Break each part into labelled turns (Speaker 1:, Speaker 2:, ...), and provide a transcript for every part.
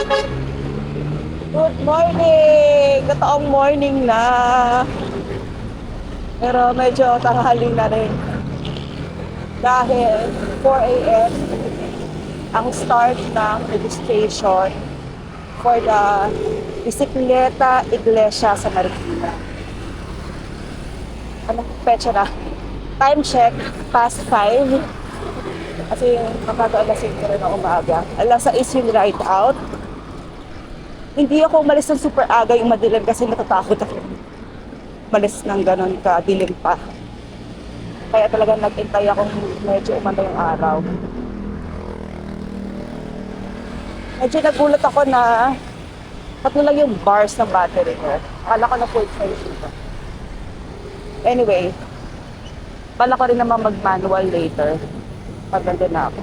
Speaker 1: Good morning! Totoong morning na. Pero medyo tanghali na rin. Dahil 4 a.m. ang start ng registration for the Bisikleta Iglesia sa Marikina. Anong petsa na? Time check, past 5. Kasi makaka alas 5 rin ng umaga. Alas 6 yung ride out. Hindi ako umalis ng super aga yung madilim kasi natatakot ako. Umalis ng ganon ka, dilim pa. Kaya talagang nag-intay akong medyo umano yung araw. Medyo nagulat ako na tatlo lang yung bars ng battery ko. Akala ko na full charge ito. Anyway, bala ko rin naman mag-manual later. Paganda na ako.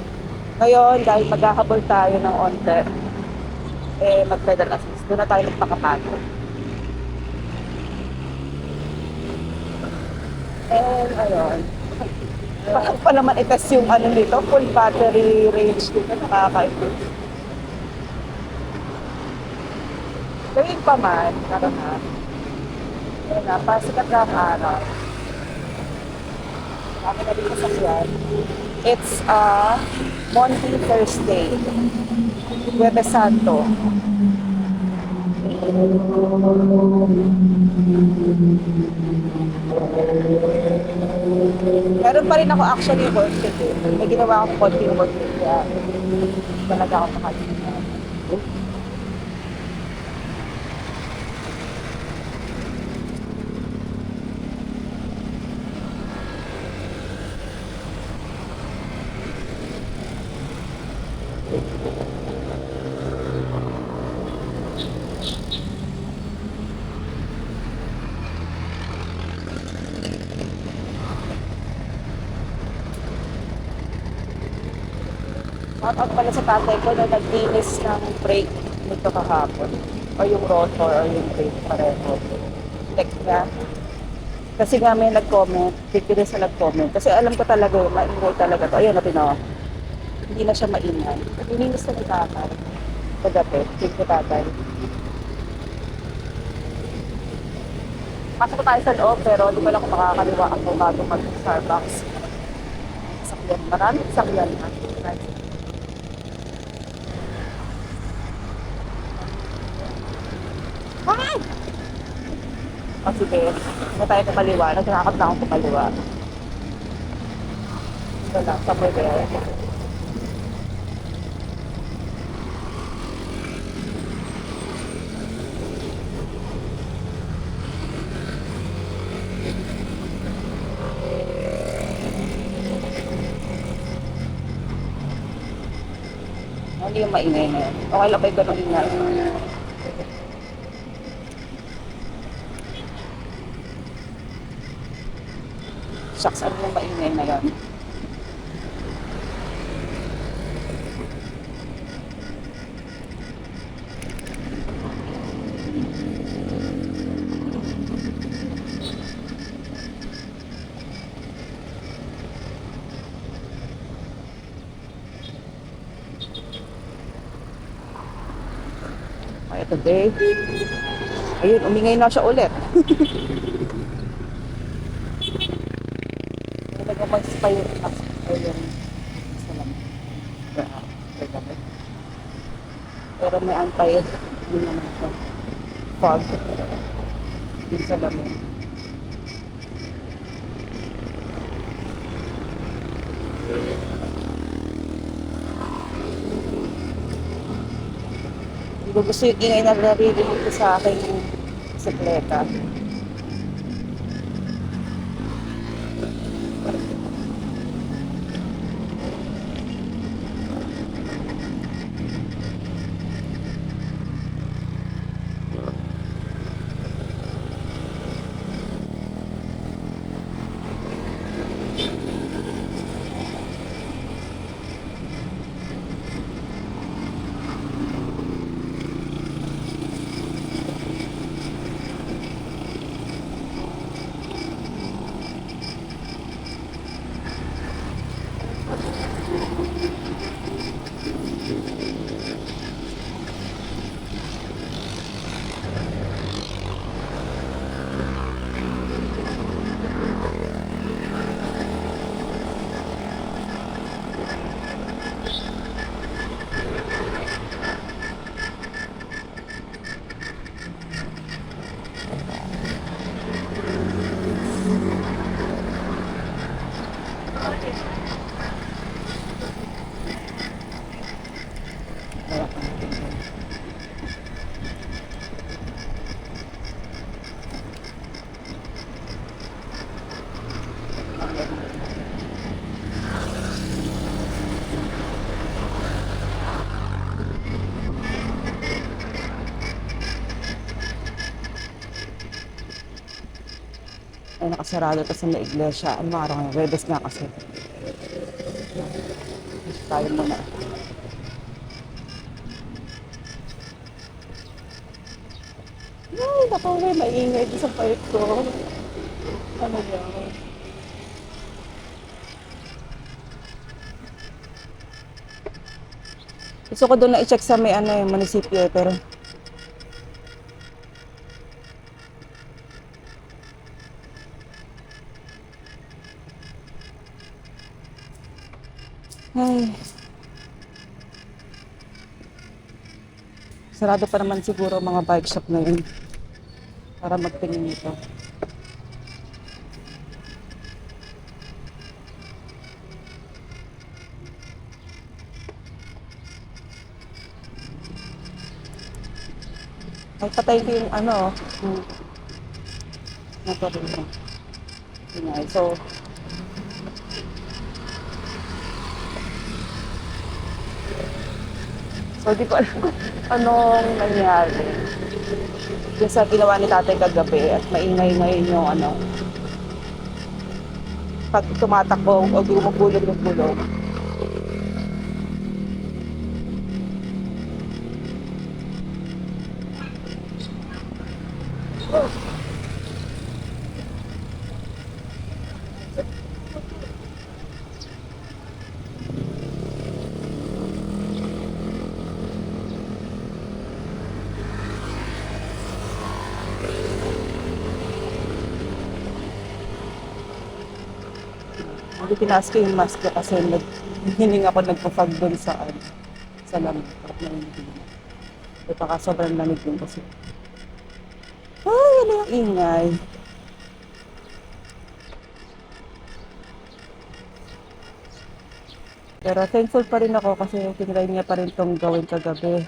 Speaker 1: Ngayon, dahil maghahabol tayo ng onte, mag-pedal assist. Doon na tayo magpakapago. And, ayun. Parang pa naman itest yung ano nito, full battery range dito. Nakaka-improve. Gawin pa man, karoon na. Ayun na, pasikat na ang araw. Kami na dito sa Kyan. It's Monday, Thursday. Huwebes Santo. Meron pa rin ako actually work today. May ginawa akong konting work today. Kaya talaga ako nakalimutan. Shout out pala sa tatay ko na naglinis ng brake nito kahapon. O yung rotor o yung brake pareho. Check niya. Kasi nga may nag-comment, bigyan sa nag-comment. Kasi alam ko talaga, maingay talaga to. Ayun, natin hindi na siya maingay. Nilinis na ni tatay. Kagabi, thank you tatay. Pasok tayo sa loob, pero di pala ako makakaliwa ako bago mag-Starbucks. Sakyan, maraming sakyan na. Hi! O sige, na tayo kumaliwa. Nagkakakot na akong kumaliwa. Ito lang, somewhere there. Hindi yung maingay na yun. Okay lang ba yung ganun ingay? Shucks, ano yung maingay na yun? Kaya today, ayun, umingay na siya ulit. Nag-spy yung pero may antay yun naman ito. Fog. Yung salamin. Hindi ko gusto yung ingay na naririnig ko sa akin yung bisikleta. Ay, nakasarado kasi na iglesia. Ano mga araw ngayon? Webes nga kasi. Tayo muna. Ay, naku, may maingay din sa pipe ko. Ano yan? Gusto ko doon na i-check sa may ano yung munisipyo pero ay, sarado pa naman siguro ang mga bike shop na yun para magtingin nito. Ay, patay ko yung ano, yung motor yun. Ingay. So di ko alam kung anong nangyari. Yung sa ginawa ni tatay kagabi at maingay ngayon yung ano, pag tumatakbo o gumugulong yung gulong. Hindi tinaas ko yung mask ko kasi hining ako nagpa-fog doon sa ano, sa lamig. At baka sobrang lamig din kasi. Ay, ano yung ingay? Pero thankful pa rin ako kasi tinry niya pa rin itong gawin kagabi.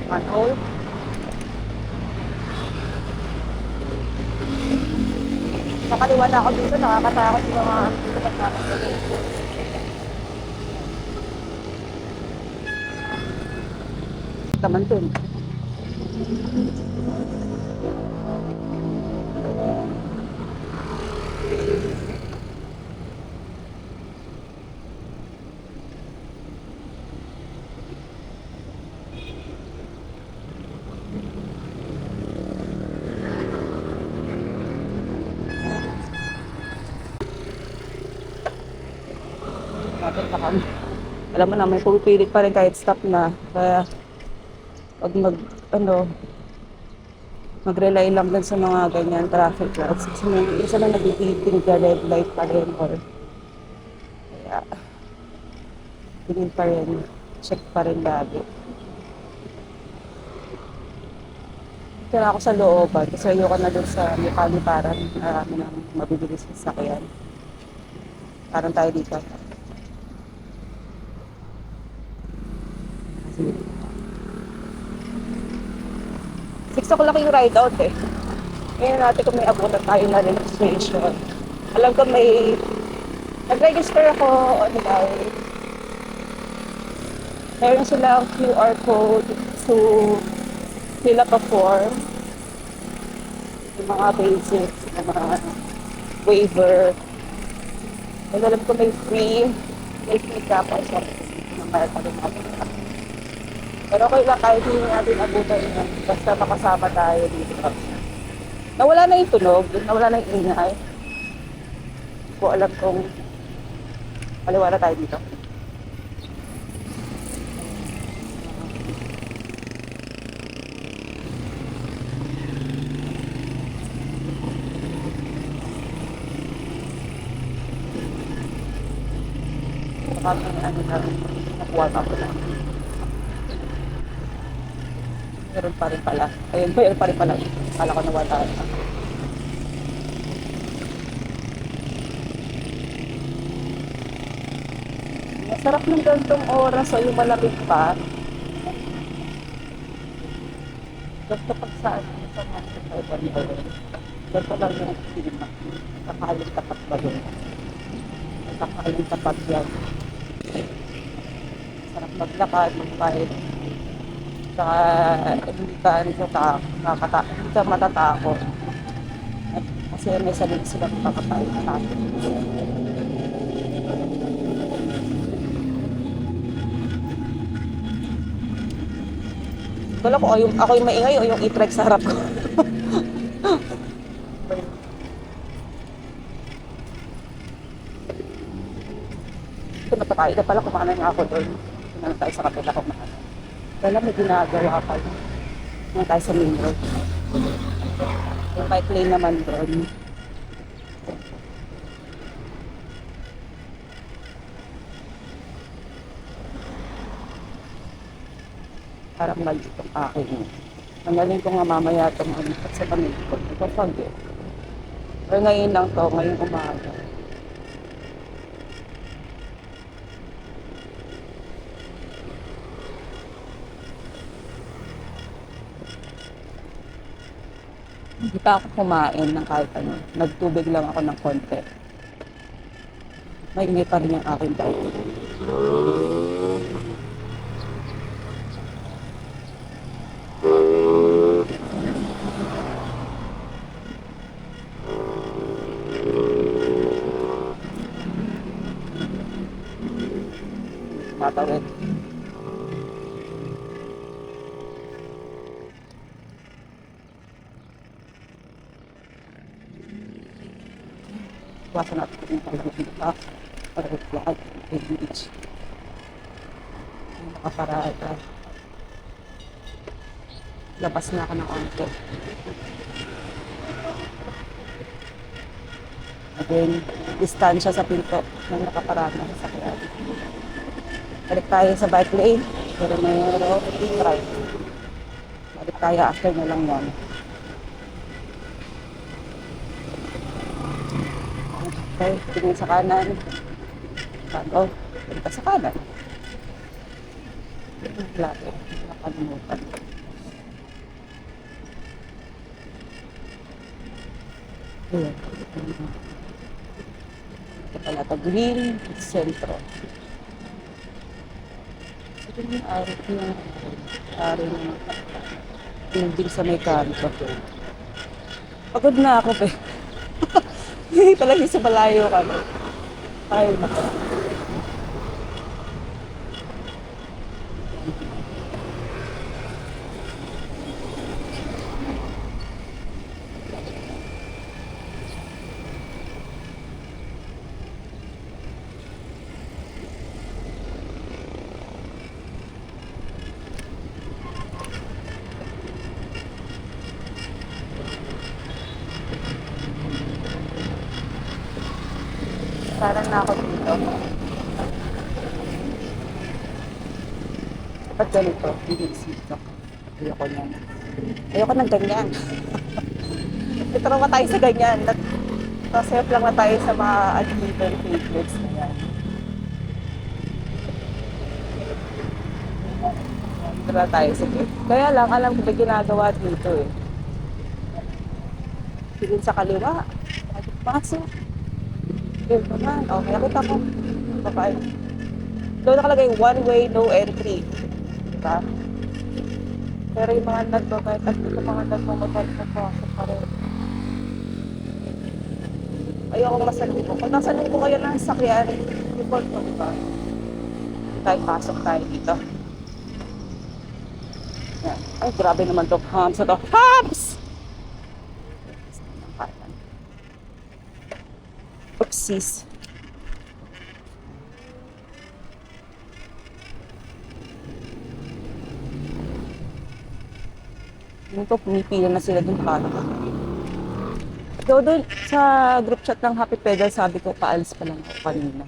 Speaker 1: Manhole. Nakaliwa na ako dito, nakakatakot yung mga taman dun. Bakit na kami? Alam mo na, may pupilit pa rin kahit stop na. Kaya, pag mag-rely lang din sa mga ganyan traffic lights. Kasi may isa lang nagtitingin ka red light pa rin or kaya, tingin pa rin, check pa rin lagi. dito na ako sa looban kasi ayoko na dun sa may paliparan. Marami ng mabibilis sa sakyan. Parang tayo dito. Kasi 6 o'clock yung ride out eh. Ngayon natin kung may abutan tayo na registration. Alam ko may nag-register ako online. Meron silang QR code to fill up a form. Yung mga basics, yung mga waiver. And alam ko may free cap or something. Namayad pa rin natin. Pero okay lang kahit hindi natin abutan yun. Basta makasama tayo dito. Nawala na yung tunog, nawala na yung ingay. Hindi ko alam kung maliwala tayo dito. Baka may ano na nakuha pa ko na. Meron pa rin pala. Ayun, meron pa rin pala. Kala ko nawala na. Masarap ng gantong oras o yung malamig pa. Basta pag saan sa mga kaiban. Ganito lang yung pinima. Kakaling tapat ba yun? Kakaling tapat yan. Sarap maglakad, magpahit. Saka hindi ka matatakot. Kasi may sarili silang makakapahit sa akin. Wala ko, ako yung maingay o yung e-trek sa harap ko. Ito na pa tayo. Ito pala kumana nga ako doon. Ito na tayo sa kapila kumana. Wala may ginagawa pa. Ito na tayo sa main road. Yung bike lane naman doon. Parang mali itong akin. Nanggaling ko nga mamaya itong at sa pamilya ko. Ito pag eh. Pero ngayon lang to, ngayong umaga. Hindi pa ako kumain ng kahit ano. Nagtubig lang ako ng konti. Mainit pa rin yung aking bike. Matawid. Iwasan natin yung pagkakita para itlakad kay beach. Nakaparada. Labas na ako ng onte. Again, distansya sa pinto ng nakaparada sa sakyan. Balik tayo sa bike lane. Pero mayroon try. Balik tayo after na lang yan. Okay, tingin sa kanan. Bago, tingin sa kanan. Plato, nakalimutan. Ayan. Ito pala ito, green, sentro. Ito yung araw yung din sa may kanto. Pagod na ako, pe. Hindi talaga sa malayo kami. Ay, nako. Parang na ako dito. Dapat ganito, hindi isito. Ayoko na. Ayoko ng ganyan. Trauma tayo sa ganyan. Nasayap lang na tayo sa mga uneven pavements na yan. Dito na tayo, sige. Kaya lang, alam ko ba ginagawa dito eh. Tigil sa kaliwa. Pasok. Yun naman. Okay, nakita ko. Babae. Doon nakalagay, one way, no entry. Diba? Pero yung mga nagbabayad at yung mga nagmamotor na pasok pa rin. Ayoko masalubong. Kung nasalubong kayo ng sakyan, report ko, diba? Tayo, pasok tayo dito. Yan. Ay, grabe naman to. Hams na to. Hams! Oopsies. Ito, pumipila na sila dun para. So, doon sa group chat ng Happy Pedal, sabi ko, paalis pa lang ako kanina.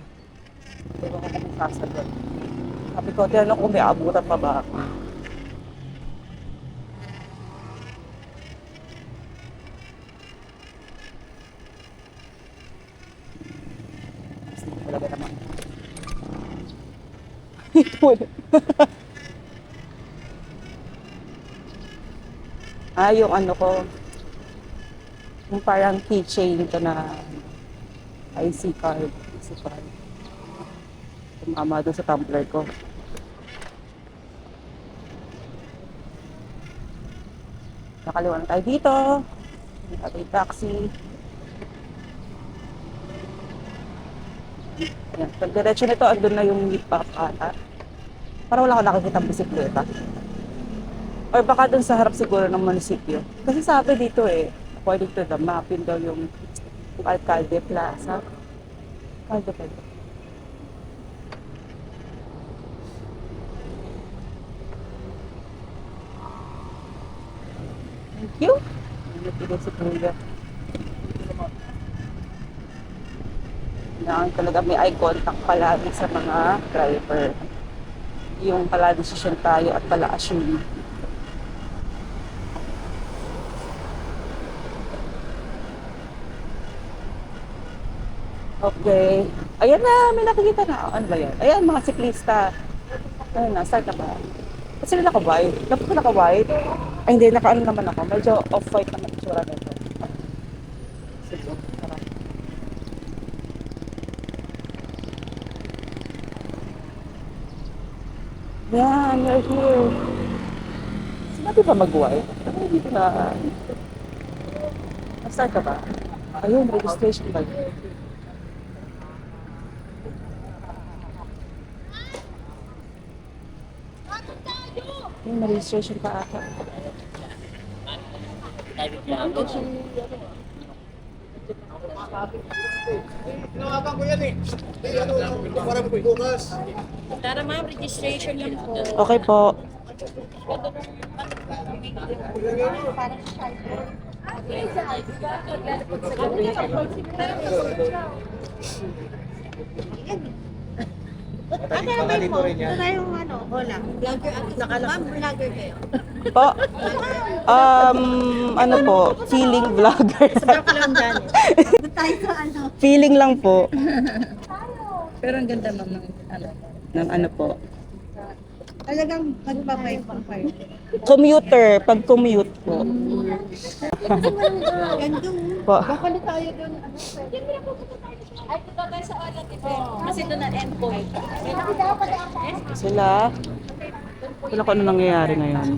Speaker 1: Pero ako kung sasagot. Sabi ko, tinanong kung may abutan pa ba ako. Kasi talaga naman. Ito ulit. Yung ano ko, yung parang keychain ko na IC card. IC card. Tumama doon sa tumbler ko. Nakaliwa na tayo dito. Nakaliwa yung taxi. Ayan. Pag diretso nito, andun na yung meet up ata. Para wala ko nakikita ang bisikleta. Or baka dun sa harap siguro ng munisipyo. Kasi sabi dito eh, according to the map, yun daw yung Alcalde Plaza. Alcalde Plaza. Thank you. Nagpili si Kuya. Kailangan talaga may eye contact palagi sa mga driver. Yung pala decision tayo at pala assume. Okay. Ayan na, may nakikita na. Ano ba yan? Ayan, mga siklista. Ayun na, start na ba? Ba't sila naka-white? Dapat ko naka-white? Ay, hindi, naka-ano naman ako. Medyo off-white naman yung tsura nito. Sige, tara. Yan, you're here. Sinabi ba mag-white? Ano, dito na. Na-start ka ba? Ayun, registration ba yun? Yung registration pa ata.
Speaker 2: Tinawagan ko yan eh. Para bukas.
Speaker 3: Tara ma'am, registration lang po.
Speaker 1: Okay po.
Speaker 3: Ano naman po? Ito na yung ano, hola. Vlogger ako. Ma'am, vlogger kayo.
Speaker 1: Po. Ano po, feeling vlogger.
Speaker 3: Sabi ko lang dyan. Doon tayo sa ano.
Speaker 1: Feeling lang po.
Speaker 3: Pero ang ganda ma'am ng ano.
Speaker 1: Ng ano po.
Speaker 3: Talagang magpapay pang fire.
Speaker 1: Commuter, pag commute po.
Speaker 3: Ganda.
Speaker 1: Po.
Speaker 3: Baka na tayo doon. Ay, punta tayo sa Alat Kasi doon na endpoint.
Speaker 1: Sila. Wala ko ano nangyayari ngayon.